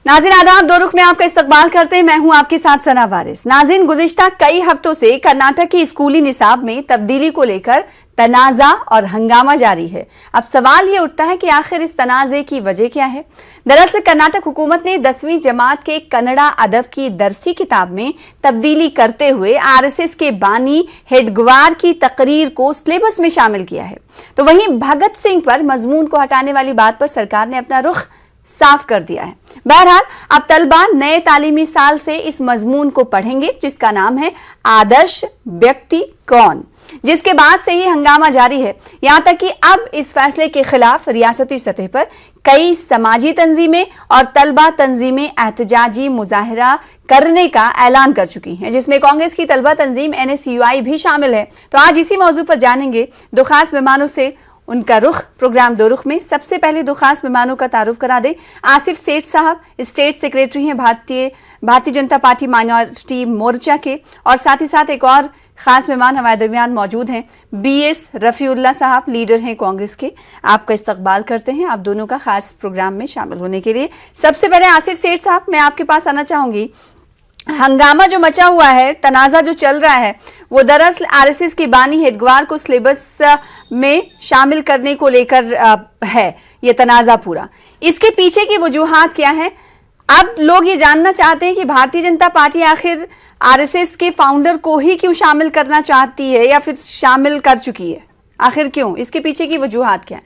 नाज़रीन आदाब, दो रुख में आपका इस्तकबाल करते हैं। मैं हूं आपके साथ सना वारिस। नाज़रीन, गुज़िश्ता कई हफ्तों से कर्नाटक की स्कूली निसाब में तब्दीली को लेकर तनाज़ा और हंगामा जारी है। अब सवाल ये उठता है कि आखिर इस तनाज़े की वजह क्या है। दरअसल कर्नाटक हुकूमत ने 10वीं जमात के कन्नड़ा अदब की दरसी किताब में तब्दीली करते हुए RSS के बानी हेडगवार की तकरीर को सिलेबस में शामिल किया है। तो वहीं भगत सिंह पर मजमून को हटाने वाली बात पर सरकार ने अपना रुख साफ कर दिया है। बहरहाल अब तलबा नए तालीमी साल से इस मजमून को पढ़ेंगे जिसका नाम है आदर्श व्यक्ति कौन, जिसके बाद से ही हंगामा जारी है। यहां तक कि अब इस फैसले के खिलाफ रियासती सतह पर कई समाजी तंजीमें और तलबा तंजीमें एहतजाजी मुजाहरा करने का ऐलान कर चुकी हैं, जिसमें कांग्रेस की तलबा तंजीम NSUI भी शामिल है। तो आज इसी मौजू पर जानेंगे दो खास मेहमानों से उनका रुख। प्रोग्राम दो रुख में सबसे पहले दो खास मेहमानों का तारुफ करा दें। आसिफ सेठ साहब स्टेट सेक्रेटरी हैं भारतीय जनता पार्टी माइनॉरिटी मोर्चा के, और साथ ही साथ एक और खास मेहमान हमारे दरमियान मौजूद हैं BS रफीउल्लाह साहब, लीडर हैं कांग्रेस के। आपका इस्तकबाल करते हैं आप दोनों का खास प्रोग्राम में शामिल होने के लिए। सबसे पहले आसिफ सेठ साहब, मैं आपके पास आना चाहूंगी। हंगामा जो मचा हुआ है, तनाज़ा जो चल रहा है, वो दरअसल RSS की बानी हेडगवार को सिलेबस में शामिल करने को लेकर है। ये तनाज़ा पूरा, इसके पीछे की वजूहात क्या है? अब लोग ये जानना चाहते हैं कि भारतीय जनता पार्टी आखिर RSS के फाउंडर को ही क्यों शामिल करना चाहती है या फिर शामिल कर चुकी है, आखिर क्यों? इसके पीछे की वजूहात क्या है?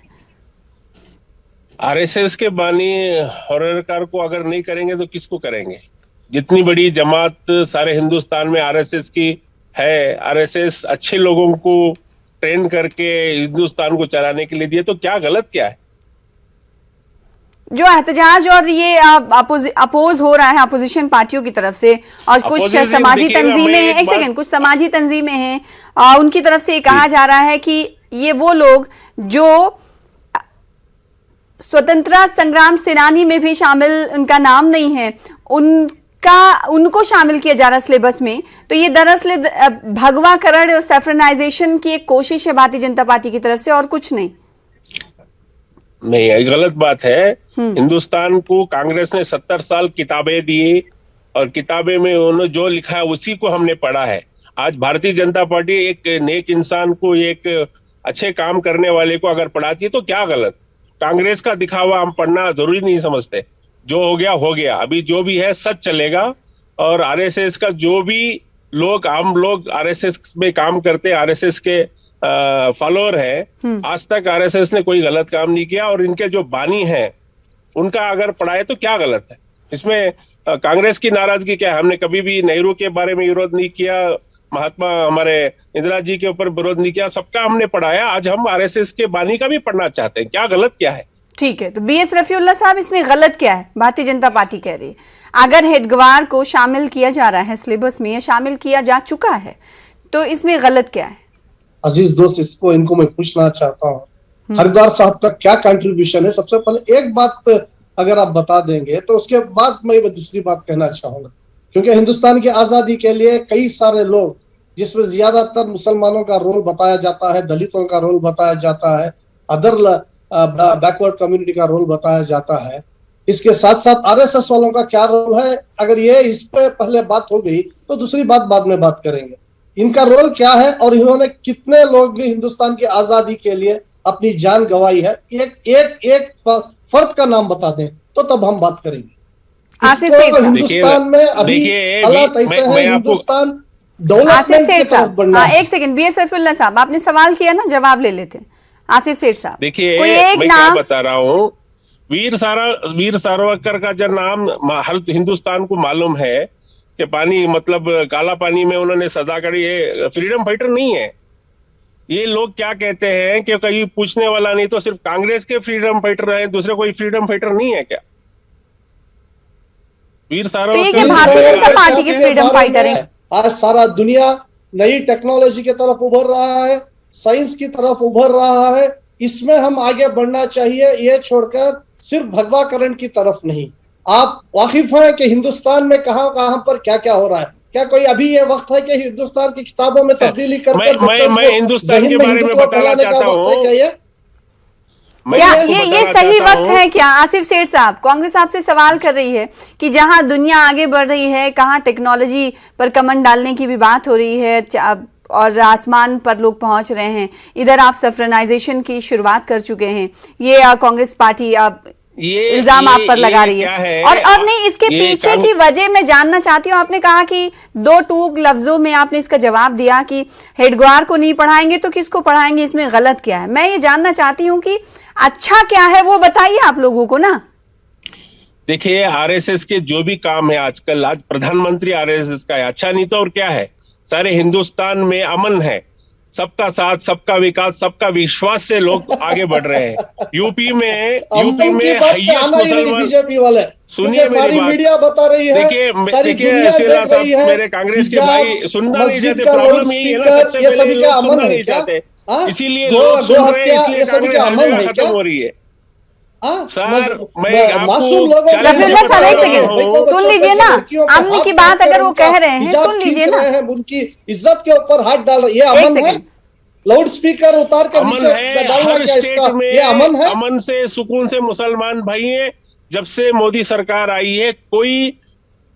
RSS के बानी हॉररकार को अगर नहीं करेंगे तो किसको करेंगे? जितनी बड़ी जमात सारे हिंदुस्तान में RSS की है, RSS अच्छे लोगों को ट्रेन करके हिंदुस्तान को चलाने के लिए दिए, तो क्या गलत क्या है? जो एहतजाज और ये अपोज हो रहा है अपोजिशन पार्टियों की तरफ से, और कुछ समाजी तंजीमें हैं, एक सेकंड, कुछ समाजी तंजीमें हैं, उनकी तरफ से ये कहा जा रहा है कि ये वो लोग जो स्वतंत्रता संग्राम सेनानी में भी शामिल, उनका नाम नहीं है, उनको शामिल किया जा रहा है सिलेबस में। तो ये दरअसल भगवाकरण और सेफ्रनाइजेशन की एक कोशिश है भारतीय जनता पार्टी की तरफ से, और कुछ नहीं। नहीं, गलत बात है। हिंदुस्तान को कांग्रेस ने 70 साल किताबें दी और किताबें में उन्होंने जो लिखा है उसी को हमने पढ़ा है। आज भारतीय जनता पार्टी एक नेक इंसान को, एक अच्छे काम करने वाले को अगर पढ़ाती है तो क्या गलत? कांग्रेस का दिखावा हम पढ़ना जरूरी नहीं समझते। जो हो गया हो गया, अभी जो भी है सच चलेगा। और RSS का जो भी लोग, हम लोग RSS में काम करते हैं, RSS के फॉलोअर है, आज तक RSS ने कोई गलत काम नहीं किया। और इनके जो बानी है उनका अगर पढ़ाए तो क्या गलत है? इसमें कांग्रेस की नाराजगी क्या है? हमने कभी भी नेहरू के बारे में विरोध नहीं किया, महात्मा हमारे इंदिरा जी के ऊपर विरोध नहीं किया, सबका हमने पढ़ाया। आज हम RSS के बानी का भी पढ़ना चाहते हैं, क्या गलत क्या है? ठीक है, तो BS रफीउल्लाह साहब, इसमें गलत क्या है? भारतीय जनता पार्टी कह रही है अगर हेडगवार को शामिल किया जा रहा है सिलेबस में, या शामिल किया जा चुका है, तो इसमें गलत क्या है? अजीज दोस्त, इनको मैं पूछना चाहता हूँ, हरिद्वार साहब का क्या कंट्रीब्यूशन है? सबसे पहले एक बात अगर आप बता देंगे तो उसके बाद मैं दूसरी बात कहना चाहूंगा। क्योंकि हिंदुस्तान की आजादी के लिए कई सारे लोग, जिसमें ज्यादातर मुसलमानों का रोल बताया जाता है, दलितों का रोल बताया जाता है, अदर बैकवर्ड कम्युनिटी का रोल बताया जाता है, इसके साथ साथ RSS वालों का क्या रोल है, अगर ये इस पे पहले बात हो गई तो दूसरी बात बाद में बात करेंगे। इनका रोल क्या है और इन्होंने कितने लोग हिंदुस्तान की आजादी के लिए अपनी जान गंवाई है, एक फर्द का नाम बता दें तो तब हम बात करेंगे। हिंदुस्तान में अभी हालात ऐसे हैं, हिंदुस्तान डेवलपमेंट की तरफ बढ़ना है। एक सेकंड, BS रफीउल्लाह साहब, आपने सवाल किया ना, जवाब ले लेते हैं। आसिफ सेठ साहब, देखिए मैं क्या बता रहा हूँ, वीर सावरकर का जो नाम हर हिंदुस्तान को मालूम है कि पानी मतलब काला पानी में उन्होंने सजा करी है, फ्रीडम फाइटर नहीं है। ये लोग क्या कहते हैं कि कहीं पूछने वाला नहीं, तो सिर्फ कांग्रेस के फ्रीडम फाइटर है, दूसरे कोई फ्रीडम फाइटर नहीं है क्या? वीर सावरकर भारतीय जनता पार्टी के फ्रीडम फाइटर है। आज सारा दुनिया नई टेक्नोलॉजी की तरफ उभर रहा है, साइंस की तरफ उभर रहा है, इसमें हम आगे बढ़ना चाहिए, ये छोड़कर सिर्फ भगवाकरण की तरफ नहीं। आप वाकिफ हैं कि हिंदुस्तान में कहां कहां पर क्या क्या हो रहा है? क्या कोई अभी ये वक्त है कि हिंदुस्तान की किताबों में तब्दीली करके मैं हिंदुस्तान के बारे में बताना चाहता हूं। मैं क्या आपको ये बताना सही चाहता वक्त हूं- है क्या? आसिफ सेठ साहब, कांग्रेस आपसे सवाल कर रही है कि जहां दुनिया आगे बढ़ रही है, कहां टेक्नोलॉजी पर कमर डालने की भी बात हो रही है और आसमान पर लोग पहुंच रहे हैं, इधर आप सफरनाइजेशन की शुरुआत कर चुके हैं, ये कांग्रेस पार्टी अब इल्जाम आप पर लगा रही है। और नहीं, इसके पीछे की वजह मैं जानना चाहती हूँ। आपने कहा कि दो टूक लफ्जों में आपने इसका जवाब दिया कि हेडग्वार को नहीं पढ़ाएंगे तो किसको पढ़ाएंगे, इसमें गलत क्या है? मैं ये जानना चाहती हूँ कि अच्छा क्या है वो बताइए आप लोगों को ना। देखिए, आरएसएस के जो भी काम है आजकल, आज प्रधानमंत्री आरएसएस का है, अच्छा नहीं तो और क्या है। सारे हिंदुस्तान में अमन है, सबका साथ, सबका विकास, सबका विश्वास से लोग आगे बढ़ रहे हैं। यूपी में हाईएस्ट मुसलमान, बीजेपी वाले सुनिए सारी मीडिया बता रही है, सारी दुनिया देख रही है, मेरे कांग्रेस के भाई सुनना नहीं चाहते। का प्रॉब्लम यही है ना, सबसे ये पहले सभी का लोग अमन सुनना है नहीं क्या? चाहते, इसीलिए गो लोग सुन रहे हत्या हैं, इसलिए ये सभी कांग्रेस का हर अमन जगह है खत्म क्या? हो रही है। सर, मैं मासूम आपको लोगों रफीउल्लाह साहब, एक सेकंड को सुन लीजिए ना, अमन की बात अगर वो कह रहे हैं सुन लीजिए ना। उनकी इज्जत के ऊपर हाथ डाल रहे, ये एक अमन है? सेकंड, लाउड स्पीकर उतार के अमन नीचे है डालना हर क्या इसका? स्टेट में, ये अमन है? अमन से सुकून से मुसलमान भाई हैं। जब से मोदी सरकार आई है कोई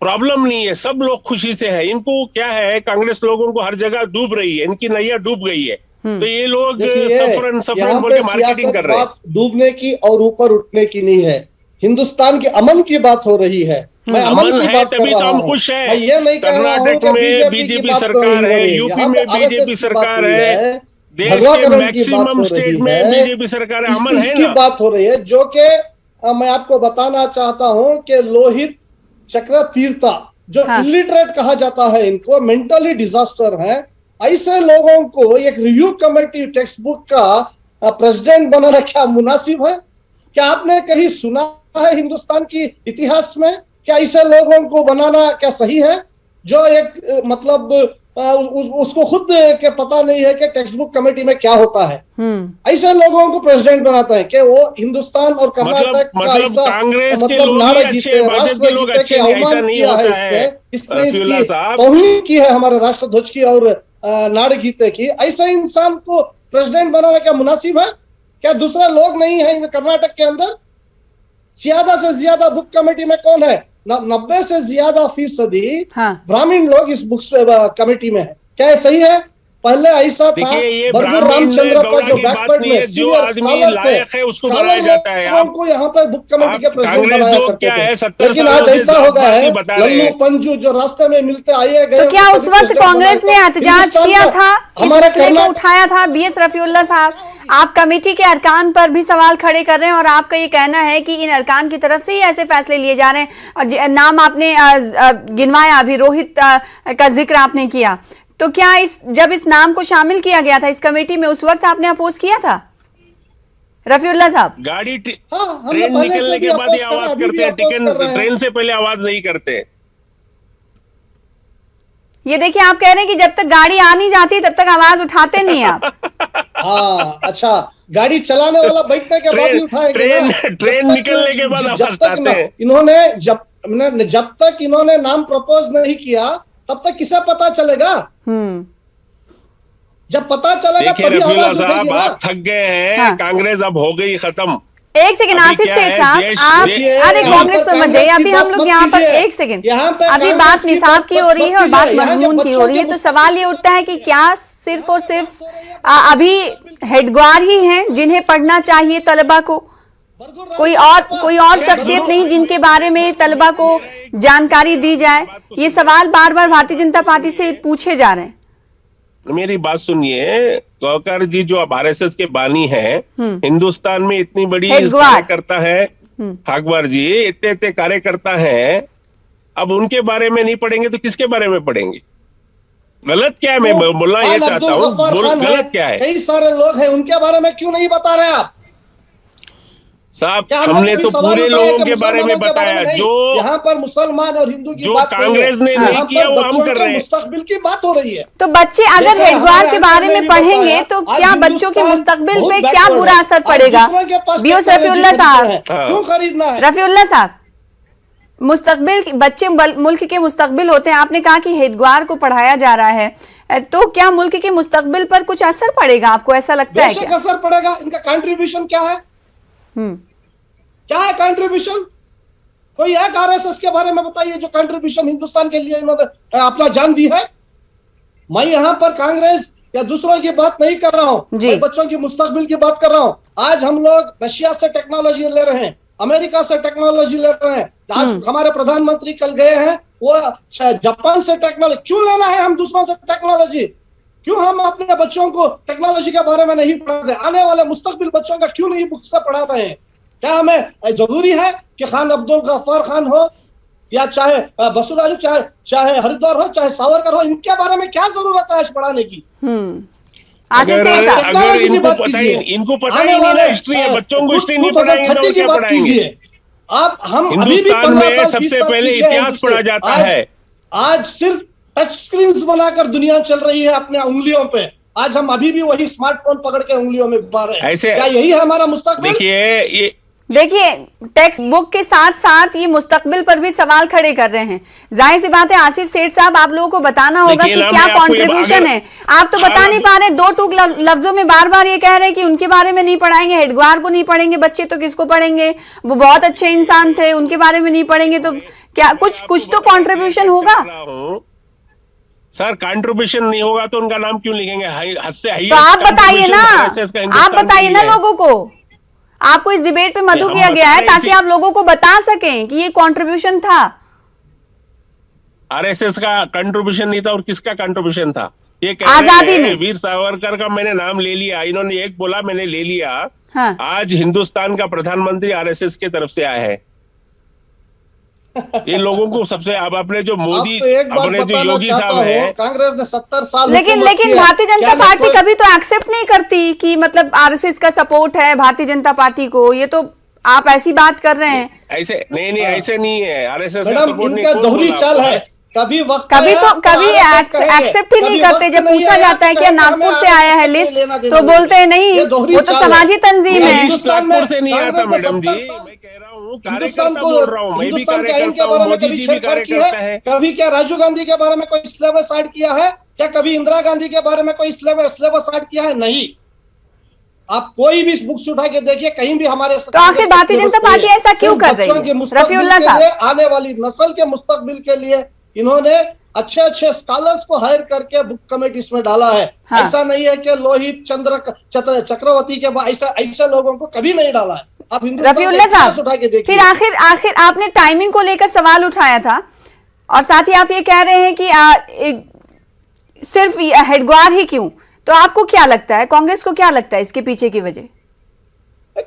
प्रॉब्लम नहीं है, सब लोग खुशी से है। इनको क्या है, कांग्रेस लोगों को हर जगह डूब रही है, इनकी नैया डूब गई है, तो ये लोग सफरन बोल के मार्केटिंग कर रहे हैं। डूबने की और ऊपर उठने की नहीं है, हिंदुस्तान के अमन की बात हो रही है। मैं अमन की बात कर रहा हूं, खुश है। मैं ये नहीं कह रहा हूं कर्नाटक कि में बीजेपी सरकार है, यूपी में बीजेपी सरकार है, देश के मैक्सिमम स्टेट में बीजेपी सरकार है, अमन है इसकी ना। बात हो रही है। जो कि मैं आपको बताना चाहता हूं कि लोहित चक्रतीर्था जो इलिटरेट कहा जाता है, इनको मेंटली डिजास्टर है, ऐसे लोगों को एक रिव्यू कमेटी टेक्स्ट बुक का प्रेसिडेंट बनाना क्या मुनासिब है? क्या आपने कहीं सुना है हिंदुस्तान की इतिहास में? क्या ऐसे लोगों को बनाना क्या सही है जो एक मतलब उसको खुद के पता नहीं है कि टेक्स्ट बुक कमेटी में क्या होता है? ऐसे लोगों को प्रेसिडेंट बनाता है कि वो हिंदुस्तान और कर्नाटक का ऐसा मतलब नारगीत राष्ट्रगीत के अवमान किया है, इसने इसकी तौहीन की है हमारे राष्ट्रध्वज की और नारगीते की। ऐसे इंसान को प्रेसिडेंट बनाना क्या मुनासिब है? क्या दूसरे लोग नहीं है कर्नाटक के अंदर? ज्यादा से ज्यादा बुक कमेटी में कौन है? 90 से ज्यादा फीसदी ब्राह्मण लोग इस बुक्स कमेटी में है। क्या ये सही है? पहले ऐसा था, बरगुर रामचंद्रप्पा जो बैकवर्ड में सीनियर स्कॉलर थे, उसको बनाया जाता है। आपको यहाँ पे बुक कमेटी के प्रेसिडेंट बनाया करते थे, लेकिन आज सालों ऐसा हो गया है, बता रहे लल्लू हैं। पंजू जो रास्ते में मिलते आए गए। तो क्या उस वक्त कांग्रेस ने एहतजाज किया था, इस मसले को उठाया था? बीएस रफीउल्लाह साहब, आप कमेटी के अरकान पर भी सवाल खड़े कर रहे हैं और आपका ये कहना है कि इन अरकान की तरफ से ही ऐसे फैसले लिए जा रहे हैं। और नाम आपने गिनवाया, अभी रोहित का जिक्र आपने किया, तो क्या जब इस नाम को शामिल किया गया था इस कमेटी में, उस वक्त आपने अपोज किया था रफीउल्लाह साहब? गाड़ी ट्रेन निकलने के बाद ही आवाज करते हैं, ट्रेन से पहले आवाज नहीं करते। ये देखिए, आप कह रहे हैं कि जब तक गाड़ी आ नहीं जाती तब तक आवाज उठाते नहीं आप। हाँ, अच्छा, गाड़ी चलाने वाला बैठने के बाद ही उठाएगा। ट्रेन निकलने के बाद आवाज उठाते हैं। इन्होंने जब तक इन्होंने नाम प्रपोज नहीं किया तब तक किसे पता चलेगा? जब पता चलेगा तभी आवाज उठेगी ना। आप थक गए हैं, कांग्रेस अब हो गई खत्म। एक सेकंड आसिफ सेठ साहब, आप अरे कांग्रेस तो मत जाइए, अभी हम लोग यहाँ पर एक सेकंड, अभी बात निसाब की हो रही है और बात मजमून की हो रही है। तो सवाल ये उठता है कि क्या सिर्फ और सिर्फ अभी हेडग्वार ही हैं जिन्हें पढ़ना चाहिए तलबा को, कोई और शख्सियत नहीं जिनके बारे में तलबा को जानकारी दी जाए? ये सवाल बार बार भारतीय जनता पार्टी से पूछे जा रहे हैं। मेरी बात सुनिए, गौकर जी जो अब आरएसएस के बानी हैं, हिंदुस्तान में इतनी बड़ी कार्यकर्ता है, हागवार जी इतने कार्यकर्ता हैं, अब उनके बारे में नहीं पढ़ेंगे तो किसके बारे में पढ़ेंगे? गलत क्या है? मैं बोलना ये चाहता हूँ, गलत क्या है? कई सारे लोग हैं, उनके बारे में क्यों नहीं बता रहे आप साहब? हमने तो पूरे लोगों के बारे में बताया, जो यहाँ पर मुसलमान और हिंदू की बात कांग्रेस ने नहीं किया वो हम कर रहे हैं। मुस्तकबिल की बात हो रही है। तो बच्चे अगर हेडग्वार के बारे में पढ़ेंगे तो क्या बच्चों के मुस्तकबिल पे क्या बुरा असर पड़ेगा? बीएस रफीउल्लाह साहब, क्यों खरीदना है? रफीउल्लाह साहब, मुस्तकबिल, बच्चे मुल्क के मुस्तकबिल होते हैं। आपने कहा कि हेडग्वार को पढ़ाया जा रहा है, तो क्या मुल्क के मुस्तकबिल पर कुछ असर पड़ेगा? आपको ऐसा लगता है क्या? असर पड़ेगा। इनका कंट्रीब्यूशन क्या है? क्या है कंट्रीब्यूशन? कोई एक आरएसएस के बारे में बताइए जो कंट्रीब्यूशन हिंदुस्तान के लिए इन्होंने अपना जान दी है। मैं यहाँ पर कांग्रेस या दूसरों की बात नहीं कर रहा हूँ, मैं बच्चों की मुस्तकबिल की बात कर रहा हूँ। आज हम लोग रशिया से टेक्नोलॉजी ले रहे हैं, अमेरिका से टेक्नोलॉजी ले रहे हैं। आज हमारे प्रधानमंत्री कल गए हैं, वो जापान से टेक्नोलॉजी। क्यों लेना है हम दूसरों से टेक्नोलॉजी? क्यों हम अपने बच्चों को टेक्नोलॉजी के बारे में नहीं पढ़ा रहे? आने वाले मुस्तकबिल बच्चों का क्यों नहीं बुक से पढ़ा रहे हैं? क्या हमें जरूरी है कि खान अब्दुल गफ्फार खान हो या चाहे बसुराजू, चाहे हरिद्वार हो, चाहे सावरकर हो, इनके बारे में क्या जरूरत है आज पढ़ाने की? इनको पता ही नहीं ना हिस्ट्री है, बच्चों को हिस्ट्री नहीं पढ़ाएंगे तो क्या पढ़ाएंगे? आप हम हिंदुस्तान में सबसे पहले इतिहास पढ़ा जाता है। आज सिर्फ टच स्क्रीन बनाकर दुनिया चल रही है अपने उंगलियों पे। आज हम अभी भी वही स्मार्टफोन पकड़ के उंगलियों में घुमा रहे हैं। क्या यही है हमारा मुस्तकबिल? देखिए टेक्स्ट बुक के साथ साथ ये मुस्तकबिल पर भी सवाल खड़े कर रहे हैं। जाहिर सी बात है आसिफ सेठ साहब, आप लोगों को बताना होगा कि क्या कंट्रीब्यूशन है। आप तो बता नहीं पा रहे, दो टूक लफ्जों में बार बार ये कह रहे हैं कि उनके बारे में नहीं पढ़ाएंगे, हेडगवार को नहीं पढ़ेंगे, बच्चे तो किसको पढ़ेंगे? वो बहुत अच्छे इंसान थे, उनके बारे में नहीं पढ़ेंगे तो क्या कुछ तो कंट्रीब्यूशन होगा? सर कंट्रीब्यूशन नहीं होगा तो उनका नाम क्यों लिखेंगे? तो आप बताइए ना, आप बताइए ना लोगों को। आपको इस डिबेट पे मधु किया गया है ताकि आप लोगों को बता सकें कि ये कंट्रीब्यूशन था। आरएसएस का कंट्रीब्यूशन नहीं था और किसका कंट्रीब्यूशन था? ये आजादी में वीर सावरकर का मैंने नाम ले लिया, इन्होंने एक बोला मैंने ले लिया। हाँ। आज हिंदुस्तान का प्रधानमंत्री आरएसएस के तरफ से आया है। ये लोगों को सबसे अब अपने जो मोदी अपने जो योगी साहब है, कांग्रेस ने 70 साल लेकिन भारतीय जनता पार्टी कभी तो एक्सेप्ट नहीं करती कि मतलब आरएसएस का सपोर्ट है भारतीय जनता पार्टी को। ये तो आप ऐसी बात कर रहे हैं। ऐसे नहीं ऐसे नहीं है। आरएसएस का सपोर्ट नहीं, दोहरी चाल है। कभी एक्सेप्ट ही नहीं करते। जब पूछा जाता है कि नागपुर से आया है लिस्ट तो बोलते हैं नहीं, वो तो समाजी तंजीम है। नागपुर से नहीं आता मैडम जी, मैं कह रहा हूँ हिंदुस्तान के आइन के बारे में कभी छेड़छाड़ की है? कभी क्या राजीव गांधी के बारे में कोई सिलेबस ऐड किया है? क्या कभी इंदिरा गांधी के बारे में कोई सिलेबस ऐड किया है? नहीं। आप कोई भी बुक्स उठा के देखिए, कहीं भी हमारे तो आखिर भारतीय जनता पार्टी ऐसा क्यों कर रही है? रफीउल्लाह साहब, आने वाली नस्ल के मुस्तकबिल के लिए इन्होंने अच्छे स्कॉलर्स को हायर करके बुक कमेटीज में डाला है। हाँ। ऐसा नहीं है कि लोहित चक्रवर्ती के ऐसे लोगों को कभी नहीं डाला है। आप रफीउल्लाह साहब, फिर आखिर आपने टाइमिंग को लेकर सवाल उठाया था और साथ ही आप ये कह रहे हैं कि सिर्फ हेडगवार ही क्यों? तो आपको क्या लगता है, कांग्रेस को क्या लगता है इसके पीछे की वजह?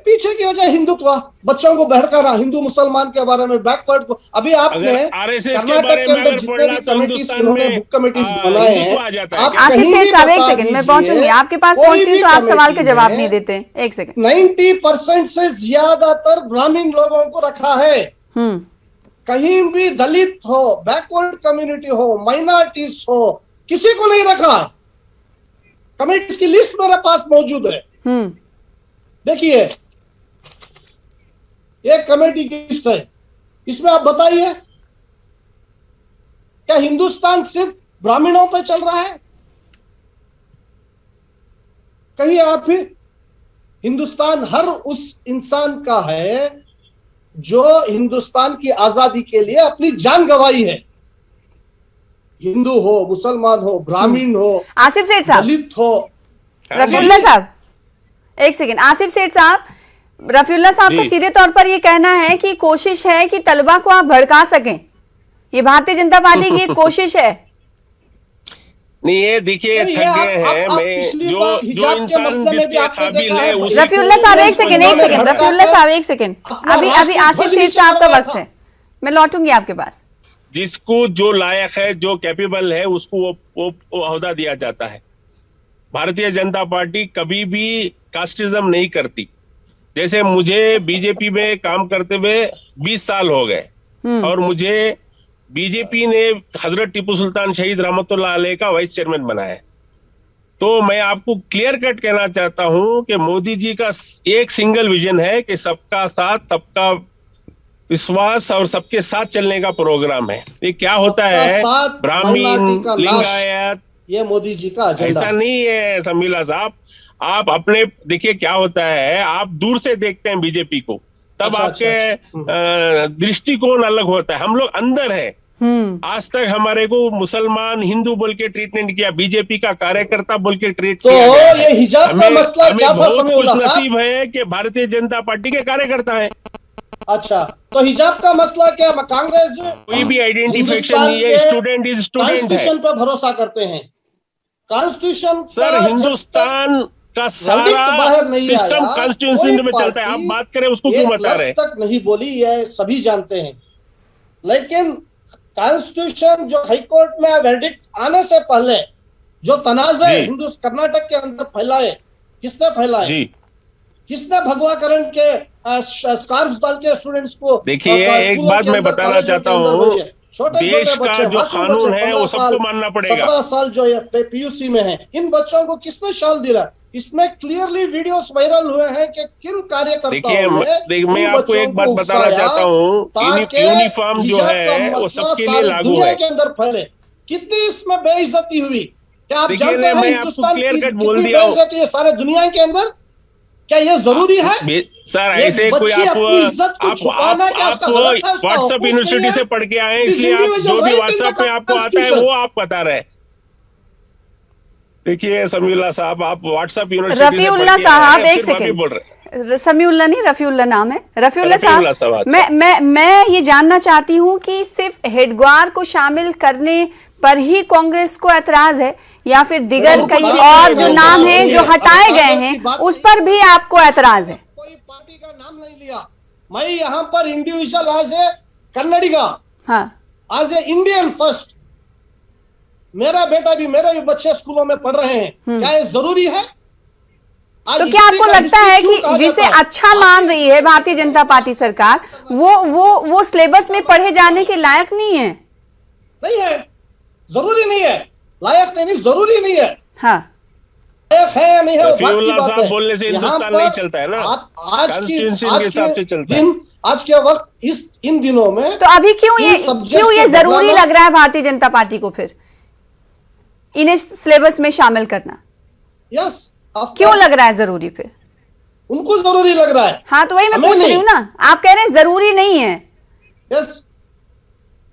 पीछे की वजह हिंदुत्व, बच्चों को भड़काना, हिंदू मुसलमान के बारे में बैकवर्ड को। अभी आपने कर्नाटक के अंदर जितने भी कमेटीज इन्होंने बुक कमेटीज बनाए हैं, आसिफ सेठ साहब एक सेकंड मैं पहुंचूंगी आपके पास, पहुंचती हूं तो आप सवाल के जवाब नहीं देते। एक सेकंड। 90% से ज्यादातर ब्राह्मण लोगों को रखा है। कहीं भी दलित हो, बैकवर्ड कम्युनिटी हो, माइनॉरिटीज हो, किसी को नहीं रखा। कमेटीज की लिस्ट मेरे पास मौजूद है, देखिए ये कमेटी की लिस्ट है। इसमें आप बताइए क्या हिंदुस्तान सिर्फ ब्राह्मणों पे चल रहा है? कहीं आप हिंदुस्तान हर उस इंसान का है जो हिंदुस्तान की आजादी के लिए अपनी जान गंवाई है। हिंदू हो, मुसलमान हो, ब्राह्मण हो, आसिफ सेठ साहब, दलित हो। रफीउल्लाह साहब एक सेकंड। आसिफ सेठ साहब, रफीउल्लाह साहब को सीधे तौर पर ये कहना है कि कोशिश है कि तलबा को आप भड़का सकें, ये भारतीय जनता पार्टी की एक कोशिश है। नहीं ये देखिए थक गए हैं। मैं जो इंसान जिसके काबिल है उसी को। रफीउल्लाह साहब एक सेकंड, रफीउल्लाह साहब एक सेकंड, अभी आसिफ सेठ साहब का वक्त है, मैं लौटूंगी आपके पास। जिसको जो लायक है, जो कैपेबल है, उसको वो ओहदा दिया जाता है। भारतीय जनता पार्टी कभी भी कास्टिज्म नहीं करती। जैसे मुझे बीजेपी में काम करते हुए 20 साल हो गए और मुझे बीजेपी ने हजरत टीपू सुल्तान शहीद रहमतुल्लाह अलैह का वाइस चेयरमैन बनाया। तो मैं आपको क्लियर कट कहना चाहता हूं कि मोदी जी का एक सिंगल विजन है कि सबका साथ, सबका विश्वास और सबके साथ चलने का प्रोग्राम है। ये क्या होता है, ब्राह्मण, लिंगायत, ये मोदी जी का एजेंडा ऐसा नहीं है। समीला साहब, आप अपने देखिए क्या होता है, आप दूर से देखते हैं बीजेपी को, तब अच्छा, आपके दृष्टिकोण अलग होता है। हम लोग अंदर है, आज तक हमारे को मुसलमान हिंदू बोल के ट्रीट नहीं किया, बीजेपी का कार्यकर्ता बोल के ट्रीट तो किया गया है। ये हिजाब का मसला हमें क्या था बहुत समीउल्लाह खुश साहब? नसीब है कि भारतीय जनता पार्टी के कार्यकर्ता है। अच्छा, तो हिजाब का मसला क्या? कांग्रेस कोई भी आइडेंटिफिकेशन हिंदुस्तान नहीं है, के स्टूडेंट इज स्टूडेंट है। कॉन्स्टिट्यूशन पे भरोसा करते हैं। कॉन्स्टिट्यूशन सर, हिंदुस्तान का सारा बाहर नहीं सिस्टम आया, कॉन्स्टिट्यूशन कोई में चलता है। आप पार्टी बात करें उसको क्यों एक बता रहे हैं? लफ्ज तक नहीं बोली, ये सभी जानते हैं। लेकिन कॉन्स्टिट्यूशन जो हाईकोर्ट में वर्डिक्ट आने से पहले जो तनाज़े कर्नाटक के अंदर फैलाए, किसने फैलाए? जी, किसने भगवा करण के स्कार्फ डाल के स्टूडेंट्स को? देखिए, एक बात मैं बताना चाहता हूँ, छोटे देश छोटे का बच्चे, जो मासूम कानून बच्चे, है 15 वो साल, सबको मानना पड़ेगा। 17 साल जो ये पीयूसी में है, इन बच्चों को किसने शॉल दिला? इसमें क्लियरली वीडियोस वायरल हुए हैं कि किन कार्यकर्ताओं ने मैं आपको एक बात बताना चाहता हूँ, यूनिफॉर्म जो है वो सबके लिए लागू दुनिया है। के अंदर फैले। कितनी इसमें बेइज्जती हुई, क्या आप देखिए, जानते हैं मैं हिंदुस्तान आपको क्लियर की कट बोल कितनी दिया हूँ। बेइज्जती है सारे दुनिया के अंदर? क्या ये जरूरी है? सर, ये ऐसे कोई बच्ची आप अपनी इज्जत को छुपाना, क्या उसका गलत है? उसका व्हाट्सएप हुकूक यूनिवर्सिटी नहीं है? से पढ़ के आए हैं, It is इसलिए आप individual जो भी right in व्हाट्सएप the में आपको आता है Constitution. वो आप बता रहे हैं। देखिए समीउल्लाह साहब, आप व्हाट्सएप यूनिवर्सिटी रफीउल्लाह साहब, एक सेकंड, बोल रहे, समीउल्लाह नहीं, रफीउल्लाह नाम है। रफीउल्लाह रफीउल्लाह साहब, साहब, मैं ये जानना चाहती हूँ कि सिर्फ हेडग्वार को शामिल करने पर ही कांग्रेस को ऐतराज है, या फिर दिगर कई और जो नाम हैं जो हटाए गए हैं उस पर भी आपको ऐतराज है? कोई पार्टी का नाम नहीं लिया मैं यहाँ पर, इंडिविजुअल एज ए कन्नडिगा, हाँ, एज ए इंडियन फर्स्ट। मेरा बेटा भी, मेरे भी बच्चे स्कूलों में पढ़ रहे हैं, क्या ये जरूरी है? तो क्या आपको लगता है कि जिसे अच्छा मान रही है भारतीय जनता पार्टी सरकार, वो सिलेबस में पढ़े जाने के लायक नहीं है? नहीं है, जरूरी नहीं है, लायक नहीं, जरूरी नहीं है। हाँ, लायक है या नहीं है वो बात की रफीउल्लाह बात साहब है। बोलने से यहाँ हिंदुस्तान पर नहीं चलता है ना, कॉन्स्टिट्यूशन के हिसाब से चलता है। आज के वक्त इन दिनों में तो अभी क्यों ये जरूरी लग रहा है भारतीय जनता पार्टी को फिर इन्हें सिलेबस में शामिल करना? यस, क्यों लग रहा है जरूरी फिर? उनको जरूरी लग रहा है। हाँ, तो वही मैं पूछ रही हूँ ना, आप कह रहे हैं जरूरी नहीं है, यस,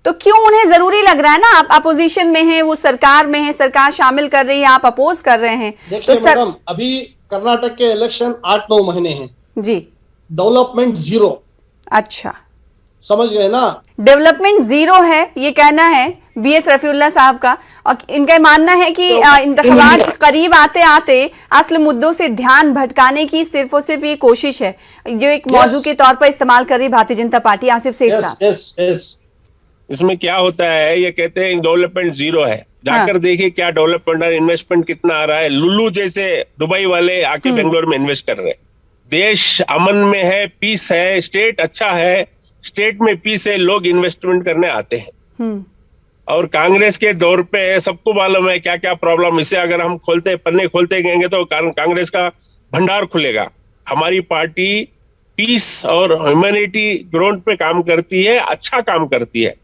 तो क्यों उन्हें जरूरी लग रहा है ना? आप अपोजिशन में हैं, वो सरकार में है, सरकार शामिल कर रही है, आप अपोज कर रहे हैं। देखिए तो मैडम, अभी कर्नाटक के इलेक्शन 8-9 महीने हैं जी, डेवलपमेंट जीरो, अच्छा, समझ गए ना? डेवलपमेंट जीरो है ये कहना है बीएस रफीउल्लाह साहब का, और इनका मानना है कि इंतखाबात करीब आते आते असल मुद्दों से ध्यान भटकाने की सिर्फ और सिर्फ ये कोशिश है जो एक मौजू के तौर पर इस्तेमाल कर रही भारतीय जनता पार्टी। आसिफ सेठ साहब, इसमें क्या होता है, ये कहते हैं डेवलपमेंट जीरो है, जाकर देखिए क्या डेवलपमेंट और इन्वेस्टमेंट कितना आ रहा है। लुल्लू जैसे दुबई वाले आके बेंगलोर में इन्वेस्ट कर रहे हैं। देश अमन में है, पीस है, स्टेट अच्छा है, स्टेट में पीस है, लोग इन्वेस्टमेंट करने आते हैं। और कांग्रेस के दौर पे सबको मालूम है क्या क्या प्रॉब्लम। इसे अगर हम पन्ने खोलते गएंगे तो कांग्रेस का भंडार खुलेगा। हमारी पार्टी पीस और ह्यूमैनिटी ग्राउंड पे काम करती है, अच्छा काम करती है।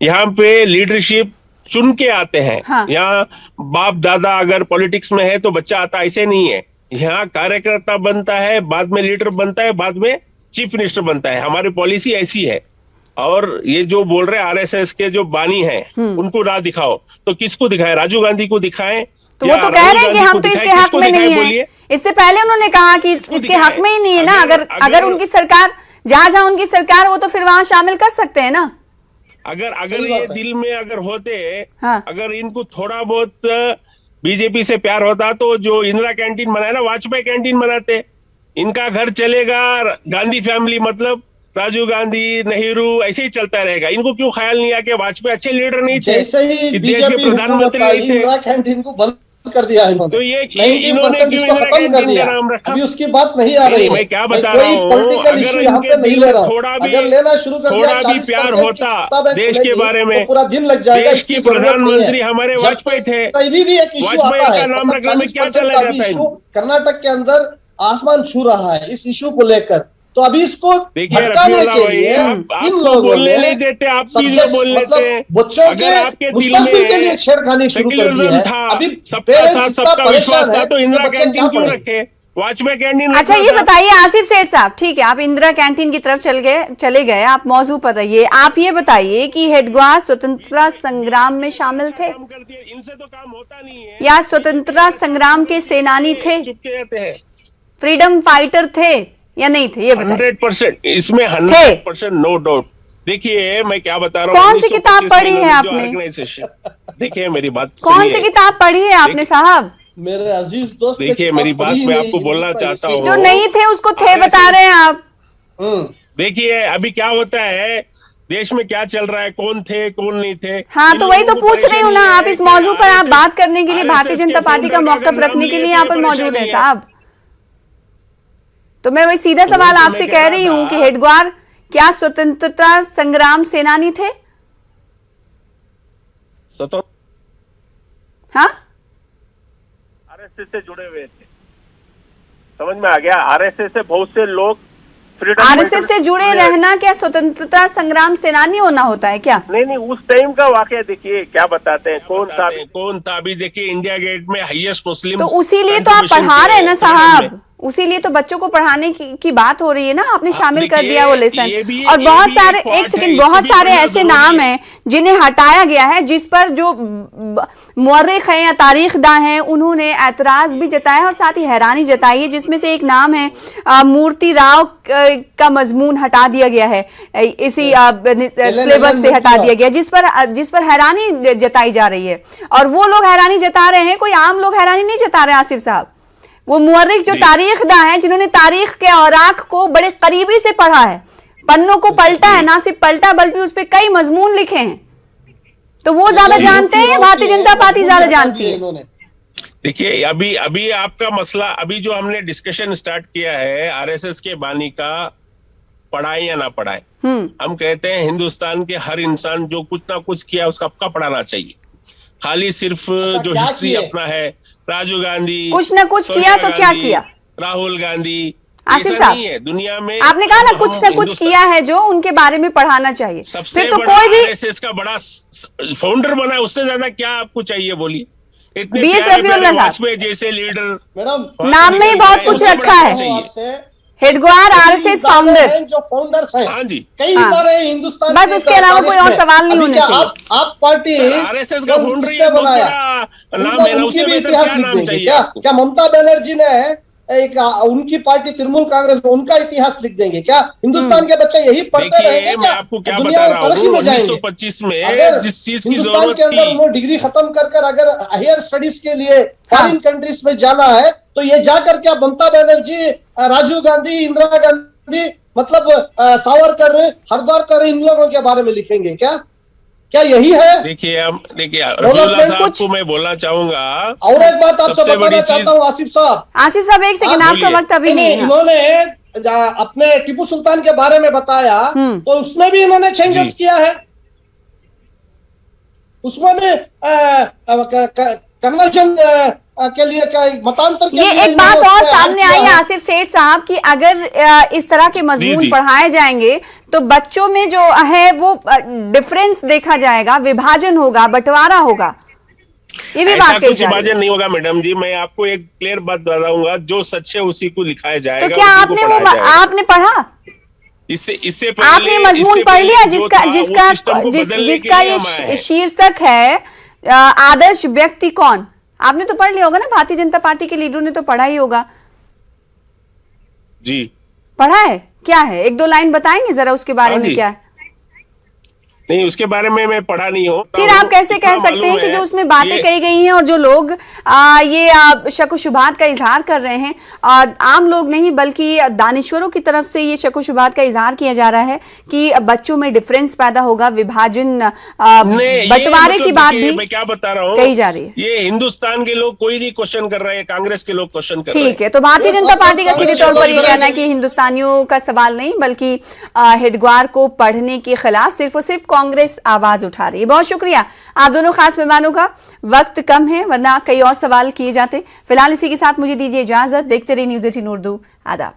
यहाँ पे लीडरशिप चुन के आते हैं। हाँ। यहाँ बाप दादा अगर पॉलिटिक्स में है तो बच्चा आता, ऐसे नहीं है। यहाँ कार्यकर्ता बनता है, बाद में लीडर बनता है, बाद में चीफ मिनिस्टर बनता है। हमारी पॉलिसी ऐसी है। और ये जो बोल रहे आरएसएस के जो बानी हैं, उनको राह दिखाओ, तो किसको दिखाए? राजीव गांधी को दिखाएं? तो वो तो कह रहे हैं कि हम तो इसके हक में नहीं है। इससे पहले उन्होंने कहा कि इसके हक में ही नहीं है ना। अगर उनकी सरकार, जहां उनकी सरकार हो तो फिर वहां शामिल कर सकते हैं ना। अगर ये दिल में अगर होते, हाँ। अगर इनको थोड़ा बहुत बीजेपी से प्यार होता तो जो इंदिरा कैंटीन बनाया ना, वाजपेयी कैंटीन बनाते। इनका घर चलेगा, गांधी फैमिली मतलब राजीव गांधी, नेहरू, ऐसे ही चलता रहेगा। इनको क्यों ख्याल नहीं आया कि वाजपेयी अच्छे लीडर नहीं थे, जैसे ही देश के प्रधानमंत्री नहीं थे, इंदिरा कैंटीन को बंद कर दिया है इन्होंने। तो ये 90% इसको खत्म कर दिया। अभी उसकी बात नहीं आ रही है। मैं क्या बता रहा हूँ, पॉलिटिकल इशू यहाँ पे नहीं ले रहा हूँ। अगर लेना शुरू कर दिया, थोड़ा भी प्यार होता देश के बारे में, तो पूरा दिन लग जाएगा। देश के प्रधानमंत्री हमारे वाजपेयी थे। कभी भी एक इशू आता है, नाम रखने में क्या चला जाता है? कर्नाटक के अंदर आसमान छू रहा है इस इशू को लेकर, तो अभी इसको देखिए भटकाने रफीउल्लाह के भाई, लिए आपको इन लोगों बोलने ने नहीं देते, आप भी जो subjects, बोल लेते हैं। मतलब बच्चों अगर आपके दिल मुस्तकबिल के में लिए छेड़खानी शुरू कर दी सेक्युलरिज्म है। था, अभी सबका पेरेंट्स साथ इतना सबका विश्वास परेशान था, है तो इंदिरा कि बच्चे क्या कैंटीन क्यों पढ़ेंगे? रखे, वॉचमैन कैंटीन अच्छा रखना ये था। बताइए आसिफ सेठ साहब, ठीक है आप इंदिरा कैंटीन की तरफ चले गए, आप मौजू पर रहिए। आप ये बताइए कि हेडगेवार स्वतंत्रता संग्राम में शामिल थे काम करती है, इनसे तो काम होता नहीं है। या स्वतंत्रता संग्राम के सेनानी थे, चुप के रहते हैं। फ्रीडम फाइटर थे या नहीं थे, ये बताइए। 100% इसमें 100% नो डाउट। देखिए मैं क्या बता रहा हूँ, कौन सी किताब पढ़ी है आपने? ऑर्गेनाइजेशन, देखिए मेरी बात कौन सुनिए। सी किताब पढ़ी है आपने साहब? मेरे अजीज दोस्त ने देखिए किताब मेरी बात पढ़ी ही मैं नहीं, आपको बोलना हिंदुस्तान चाहता हिस्ट्री। हूँ। जो नहीं थे उसको थे RSS बता रहे हैं आप। देखिए अभी क्या होता है देश में, क्या चल रहा है, कौन थे कौन नहीं थे। हाँ इन तो वही तो लोगों को पूछ रही हूँ ना, परेशानी आप है इस कि मौजू पर आप RSS बात करने के लिए भारतीय RSS जनता के पार्टी का founder मौकफ अगर नाम रखने के लिए लिए तो यहाँ पर परेशानी मौजूद है है। साहब। तो मैं वही सीधा तो सवाल वही तो आपसे मैं कह कह रही रहा हूँ कि था। हेडगेवार क्या स्वतंत्रता संग्राम सेनानी थे? स्वतंत्र हाँ आरएसएस से जुड़े हुए थे, समझ में आ गया। आरएसएस से बहुत से लोग आरएसएस से जुड़े रहना क्या स्वतंत्रता संग्राम सेनानी होना होता है क्या? नहीं उस टाइम का वाकया देखिए क्या बताते हैं, कौन था अभी देखिए इंडिया गेट में हाईएस्ट मुस्लिम, तो उसी लिए तो आप पढ़ा रहे हैं ना साहब, उसी लिए तो बच्चों को पढ़ाने की बात हो रही है ना, आपने शामिल कर दिया वो लेसन। और बहुत सारे, एक सेकंड, बहुत सारे ऐसे नाम हैं जिन्हें हटाया गया है, जिस पर जो मुअर्रिख हैं या तारीखदां हैं उन्होंने ऐतराज भी जताया और साथ ही हैरानी जताई है, जिसमें से एक नाम है मूर्ति राव का मजमून हटा दिया गया है, इसी सिलेबस से हटा दिया गया, जिस पर हैरानी जताई जा रही है। और वो लोग हैरानी जता रहे हैं, कोई आम लोग हैरानी नहीं जता रहे आसिफ साहब। वो मुअर्रिख जो तारीखदां हैं, जिन्होंने तारीख के औराक को बड़े करीबी से पढ़ा है, पन्नों को पलटा है, ना सिर्फ पलटा बल्कि उस पर कई मजमून लिखे हैं, तो वो ज्यादा जानते हैं या भारतीय जनता पार्टी ज्यादा जानती है? देखिए अभी आपका मसला, अभी जो हमने डिस्कशन स्टार्ट किया है आरएसएस के बानी का, पढ़ाए या ना पढ़ाए, हम कहते हैं हिंदुस्तान के हर इंसान जो कुछ ना कुछ किया उसका आपका पढ़ाना चाहिए। खाली सिर्फ जो हिस्ट्री अपना है, राजीव गांधी कुछ ना कुछ किया तो क्या किया? राहुल गांधी, आसिफ साहब है दुनिया में। आपने कहा ना कुछ ना कुछ किया है जो उनके बारे में पढ़ाना चाहिए, फिर तो कोई भी आरएसएस का बड़ा फाउंडर बना है, उससे ज्यादा क्या आपको चाहिए बोलिए? इतने BS रफीउल्लाह साहब वाजपेयी जैसे लीडर, मैडम नाम में ही बहुत कुछ रखा है। हेडगेवार आरएसएस फाउंडर, जो फाउंडर्स हैं, हाँ जी, कई बार हिंदुस्तान, बस उसके अलावा कोई और सवाल नहीं होने चाहिए। आप पार्टी आरएसएस का फाउंडर किसने बनाया, नाम है ना, उनकी उससे भी बेहतर इतिहास क्या लिख नाम देंगे चाहिए क्या? आपको? क्या ममता बनर्जी ने एक उनकी पार्टी तृणमूल कांग्रेस में उनका इतिहास लिख देंगे क्या? हिंदुस्तान के बच्चे यही पढ़ते रहेंगे मैं क्या? आपको क्या दुनिया बता में रहा हूँ, तरक्की में जाएंगे। 1925 में अगर जिस चीज की हिंदुस्तान जरूरत के अंदर थी, वो डिग्री खत्म कर अगर हायर स्टडीज के लिए फॉरेन कंट्रीज में जाना है, तो ये जाकर क्या ममता बनर्जी, राजीव गांधी, इंदिरा गांधी, मतलब सावरकर, हरदौरकर, इन लोगों के बारे में लिखेंगे क्या यही है? देखिए रफीउल्लाह साहब को मैं बोलना चाहूंगा। और एक बात आपसे बताना चाहता हूँ आसिफ साहब, एक सेकंड, आपका वक्त अभी नहीं है। इन्होंने अपने टिप्पू सुल्तान के बारे में बताया, तो उसमें भी इन्होंने चेंजेस किया है, उसमें भी कन्वर्जन के लिए क्या मतांतर के ये लिए एक बात और सामने आई है आसिफ सेठ साहब कि अगर इस तरह के मजमून पढ़ाए जाएंगे तो बच्चों में जो है वो डिफरेंस देखा जाएगा, विभाजन होगा, बंटवारा होगा, ये भी बात कही जा रही है। विभाजन नहीं होगा मैडम जी, मैं आपको एक क्लियर बात बताऊंगा, जो सच है उसी को लिखाया जाएगा। तो क्या आपने पढ़ा? इससे आपने मजमून पढ़ लिया जिसका ये शीर्षक है आदर्श व्यक्ति कौन? आपने तो पढ़ लिया होगा ना, भारतीय जनता पार्टी के लीडरों ने तो पढ़ा ही होगा जी। पढ़ा है? क्या है, एक दो लाइन बताएंगे जरा उसके बारे में, क्या है? नहीं, उसके बारे में मैं पढ़ा नहीं हूँ। फिर आप कैसे कह सकते हैं कि जो उसमें बातें कही गई हैं और जो लोग ये शक व शुबहात का इजहार कर रहे हैं, आम लोग नहीं बल्कि दानिश्वरों की तरफ से ये शक व शुबहात का इजहार किया जा रहा है कि बच्चों में डिफरेंस पैदा होगा, विभाजन, बंटवारे की बात भी मैं क्या बता रहा हूँ कही जा रही है। ये हिंदुस्तान के लोग कोई नहीं क्वेश्चन कर रहे हैं, कांग्रेस के लोग क्वेश्चन कर रहे हैं। ठीक है, तो भारतीय जनता पार्टी का सीधे तौर पर ये कहना है कि हिंदुस्तानियों का सवाल नहीं बल्कि हेडगेवार को पढ़ने के खिलाफ सिर्फ और सिर्फ कांग्रेस आवाज उठा रही है। बहुत शुक्रिया आप दोनों खास मेहमानों का, वक्त कम है वरना कई और सवाल किए जाते। फिलहाल इसी के साथ मुझे दीजिए इजाजत, देखते रहिए न्यूज़ 18 उर्दू। आदाब।